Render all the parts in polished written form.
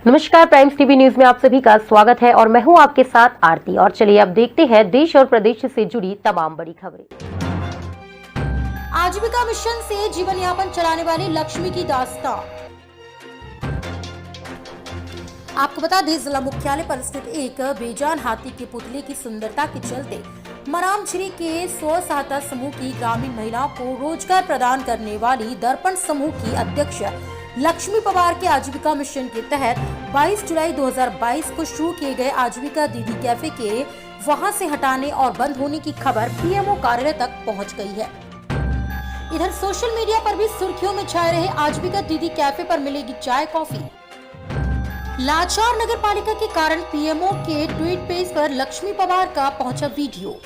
नमस्कार, primes TV news में आप सभी का स्वागत है और मैं हूं आपके साथ आरती। और चलिए अब देखते हैं देश और प्रदेश से जुड़ी तमाम बड़ी खबरें। आजीविका मिशन से जीवन यापन चलाने वाली लक्ष्मी की दास्तां। आपको बता दें, जिला मुख्यालय पर स्थित एक बेजान हाथी के पुतले की सुंदरता के चलते मरामझिरी के स्व सहायता समूह की ग्रामीण महिलाओं को रोजगार प्रदान करने वाली दर्पण समूह की अध्यक्ष लक्ष्मी पवार के आजीविका मिशन के तहत 22 जुलाई 2022 को शुरू किए गए आजीविका दीदी कैफे के वहां से हटाने और बंद होने की खबर पीएमओ कार्यालय तक पहुंच गई है। इधर सोशल मीडिया पर भी सुर्खियों में छाए रहे आजीविका दीदी कैफे पर मिलेगी चाय कॉफी। लाचार नगर पालिका के कारण पीएमओ के ट्वीट पेज पर लक्ष्मी पवार का पहुंचा वीडियो।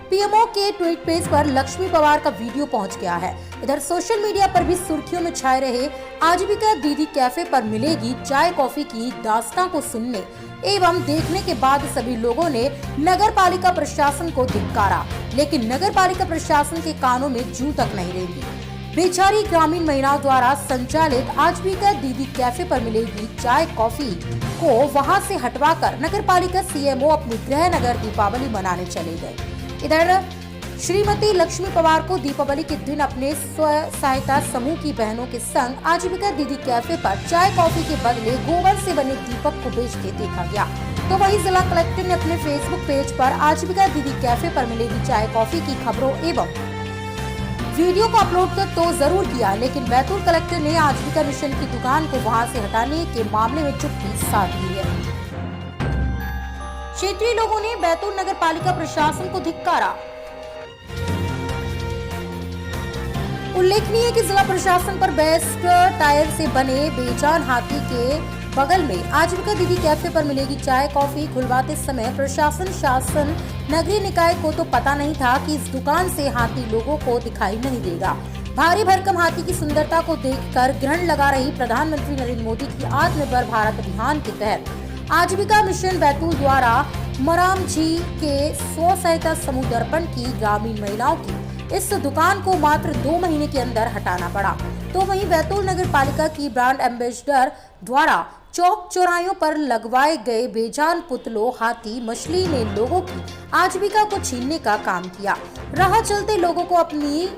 पीएमओ के ट्वीट पेज पर लक्ष्मी पवार का वीडियो पहुंच गया है। इधर सोशल मीडिया पर भी सुर्खियों में छाए रहे आजीविका दीदी कैफे पर मिलेगी चाय कॉफी की दास्तां को सुनने एवं देखने के बाद सभी लोगों ने नगर पालिका प्रशासन को धिक्कारा, लेकिन नगर पालिका प्रशासन के कानों में जूं तक नहीं रेंगी। बेचारी ग्रामीण महिलाओं द्वारा संचालित आजीविका दीदी कैफे पर मिलेगी चाय कॉफी को वहां से हटवाकर नगर पालिका सीएमओ अपने गृह नगर दीपावली मनाने चले गए। इधर श्रीमती लक्ष्मी पवार को दीपावली के दिन अपने स्व सहायता समूह की बहनों के संग आजीविका दीदी कैफे पर चाय कॉफी के बदले गोबर से बने दीपक को बेचते देखा गया। तो वहीं जिला कलेक्टर ने अपने फेसबुक पेज पर आजीविका दीदी कैफे पर मिलेगी चाय कॉफी की खबरों एवं वीडियो को अपलोड कर तो जरूर किया, लेकिन बैतूल कलेक्टर ने आजीविका मिशन की दुकान को वहां से हटाने के मामले में चुप्पी साध ली है। क्षेत्रीय लोगों ने बैतूल नगर पालिका प्रशासन को धिक्कारा। उल्लेखनीय है कि जिला प्रशासन पर बेस्ट टायर से बने बेजान हाथी के बगल में आजीविका दीदी कैफे पर मिलेगी चाय कॉफी खुलवाते समय प्रशासन शासन नगरीय निकाय को तो पता नहीं था कि इस दुकान से हाथी लोगों को दिखाई नहीं देगा। भारी भरकम हाथी की सुंदरता को देखकर ग्रहण लगा रही प्रधानमंत्री नरेंद्र मोदी की आत्मनिर्भर भारत अभियान के तहत आजीविका मिशन बैतूल द्वारा मरामझिरी के स्व सहायता समूह दर्पण की ग्रामीण महिलाओं की इस दुकान को मात्र 2 महीने के अंदर हटाना पड़ा। तो वहीं बैतूल नगर पालिका की ब्रांड एम्बेसडर द्वारा चौक चौराहों पर लगवाए गए बेजान पुतलों हाथी मछली ने लोगों की आजीविका को छीनने का काम किया। राह चलते लोगों को अपनी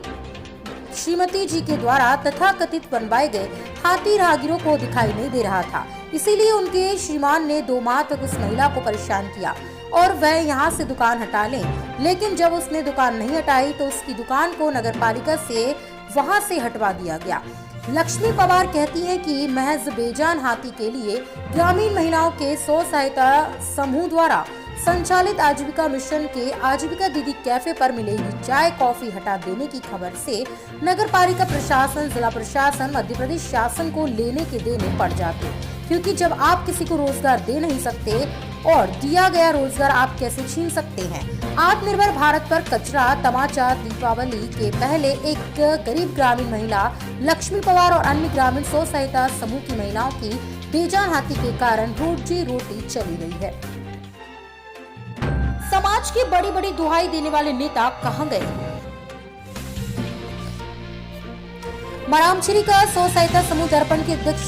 श्रीमती जी के द्वारा तथाकथित बनवाए गए हाथी राहगीरों को दिखाई नहीं दे रहा था, इसीलिए उनके श्रीमान ने 2 माह तक उस महिला को परेशान किया और वह यहां से दुकान हटा लें, लेकिन जब उसने दुकान नहीं हटाई तो उसकी दुकान को नगर पालिका से वहां से हटवा दिया गया। लक्ष्मी पवार कहती हैं कि महज बेजान हाथी के लिए ग्रामीण महिलाओं के स्व सहायता समूह द्वारा संचालित आजीविका मिशन के आजीविका दीदी कैफे पर मिलेगी चाय कॉफी हटा देने की खबर से नगर पालिका प्रशासन, जिला प्रशासन, मध्य प्रदेश शासन को लेने के देने पड़ जाते, क्योंकि जब आप किसी को रोजगार दे नहीं सकते और दिया गया रोजगार आप कैसे छीन सकते हैं। आत्मनिर्भर भारत पर कचरा तमाचा दीपावली के पहले एक गरीब ग्रामीण महिला लक्ष्मी पवार और अन्य ग्रामीण स्व सहायता समूह की महिलाओं की बेजान हाथी के कारण रोजी रोटी चली गई है। समाज की बड़ी बड़ी दुहाई देने वाले नेता कहां गए? मरामझिरी का स्व सहायता समूह दर्पण के अध्यक्ष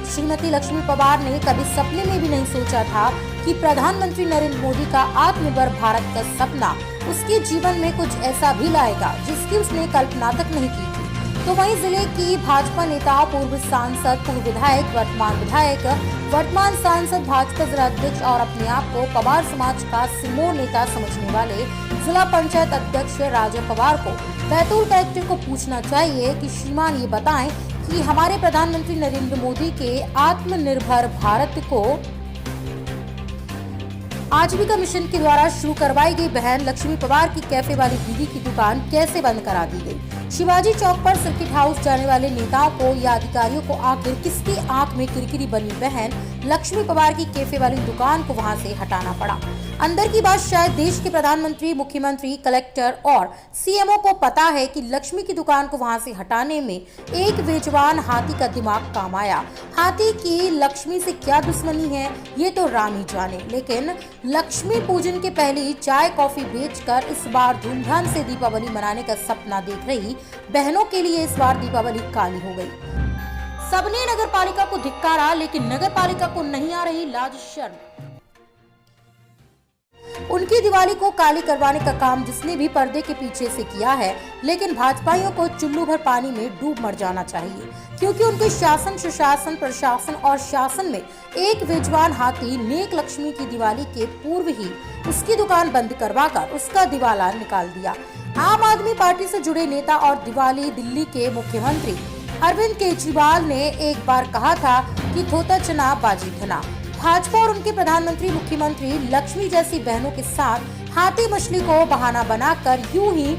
श्रीमती लक्ष्मी पवार ने कभी सपने में भी नहीं सोचा था कि प्रधानमंत्री नरेंद्र मोदी का आत्मनिर्भर भारत का सपना उसके जीवन में कुछ ऐसा भी लाएगा जिसकी उसने कल्पना तक नहीं की थी। तो वहीं जिले की भाजपा नेता, पूर्व सांसद, पूर्व विधायक, वर्तमान सांसद, भाजपा जिला अध्यक्ष और अपने आप को पवार समाज का सिरमौर नेता समझने वाले जिला पंचायत अध्यक्ष राजा पवार को बैतूल कलेक्टर को पूछना चाहिए कि श्रीमान ये बताएं कि हमारे प्रधानमंत्री नरेंद्र मोदी के आत्मनिर्भर भारत को आजीविका मिशन के द्वारा शुरू करवाई गई बहन लक्ष्मी पवार की कैफे वाली दीदी की दुकान कैसे बंद करा दी गई। शिवाजी चौक पर सर्किट हाउस जाने वाले नेताओं को या अधिकारियों को आखिर किसकी आंख में किरकिरी बनी बहन लक्ष्मी पवार की कैफे वाली दुकान को वहां से हटाना पड़ा। अंदर की बात शायद देश के प्रधानमंत्री, मुख्यमंत्री, कलेक्टर और सीएमओ को पता है कि लक्ष्मी की दुकान को वहां से हटाने में एक बेजुबान हाथी का दिमाग काम आया। हाथी की लक्ष्मी से क्या दुश्मनी है ये तो राम ही जाने, लेकिन लक्ष्मी पूजन के पहले चाय कॉफी बेचकर इस बार धूमधाम से दीपावली मनाने का सपना देख रही बहनों के लिए इस बार दीपावली काली हो गई। सबने नगर पालिका को धिक्कारा, लेकिन नगर पालिका को नहीं आ रही लाज शर्म। उनकी दिवाली को काली करवाने का काम जिसने भी पर्दे के पीछे से किया है, लेकिन भाजपाइयों को चुल्लू भर पानी में डूब मर जाना चाहिए, क्योंकि उनके शासन, सुशासन, प्रशासन और शासन में एक बेजुबान हाथी नेक लक्ष्मी की दिवाली के पूर्व ही उसकी दुकान बंद करवाकर उसका दिवाला निकाल दिया। आम आदमी पार्टी से जुड़े नेता और दिवाली दिल्ली के मुख्यमंत्री अरविंद केजरीवाल ने एक बार कहा था कि धोता चना बाजी धना। भाजपा और उनके प्रधानमंत्री, मुख्यमंत्री लक्ष्मी जैसी बहनों के साथ हाथी मछली को बहाना बनाकर यूं ही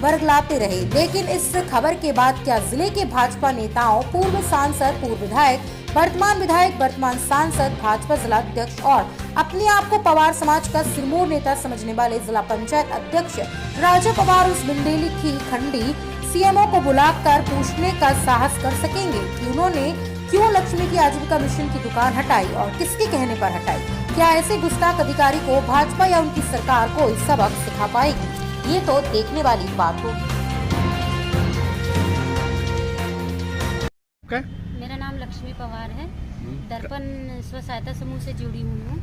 बरगलाते रहे। लेकिन इस खबर के बाद क्या जिले के भाजपा नेताओं, पूर्व सांसद, पूर्व विधायक, वर्तमान सांसद, भाजपा जिला अध्यक्ष और अपने आप को पवार समाज का सिरमौर नेता समझने वाले जिला पंचायत अध्यक्ष राजा पवार उस बुंदेली की खंडी सीएमओ को बुलाकर पूछने का साहस कर सकेंगे कि उन्होंने क्यों लक्ष्मी की आजीविका मिशन की दुकान हटाई और किसके कहने पर हटाई? क्या ऐसे गुस्ताख अधिकारी को भाजपा या उनकी सरकार को इस सबक सिखा पाएगी? ये तो देखने वाली बात होगी। मेरा नाम लक्ष्मी पवार है। दर्पण स्व सहायता समूह से जुड़ी हुई हूँ।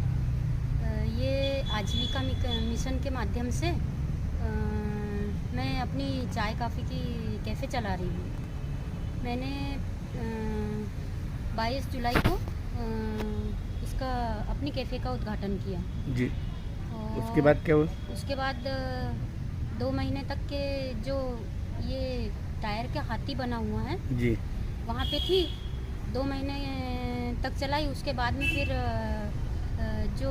ये आजीविका मिशन के माध्यम से मैं अपनी चाय कॉफ़ी की कैफ़े चला रही हूँ। मैंने 22 जुलाई को इसका अपनी कैफ़े का उद्घाटन किया जी। उसके बाद क्या हुआ? उसके बाद 2 महीने तक के जो ये टायर का हाथी बना हुआ है जी, वहाँ पे थी। 2 महीने तक चलाई। उसके बाद में फिर जो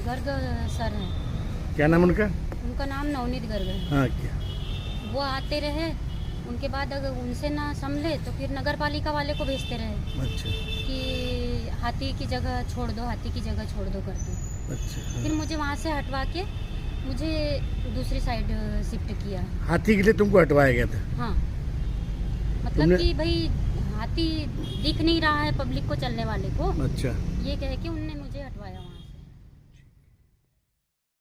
गर्ग सर हैं, क्या नाम उनका? उनका नाम नवनीत गर्ग है। हाँ, क्या वो आते रहे। उनके बाद अगर उनसे ना संभले तो फिर नगर पालिका वाले को भेजते रहे अच्छा कि हाथी की जगह छोड़ दो, हाथी की जगह छोड़ दो करके। अच्छा। फिर मुझे वहाँ से हटवा के मुझे दूसरी साइड शिफ्ट किया। हाथी के लिए तुमको हटवाया गया था? हाँ, मतलब कि भाई हाथी दिख नहीं रहा है पब्लिक को, चलने वाले को। अच्छा। ये कह के उनने मुझे हटवाया वहाँ।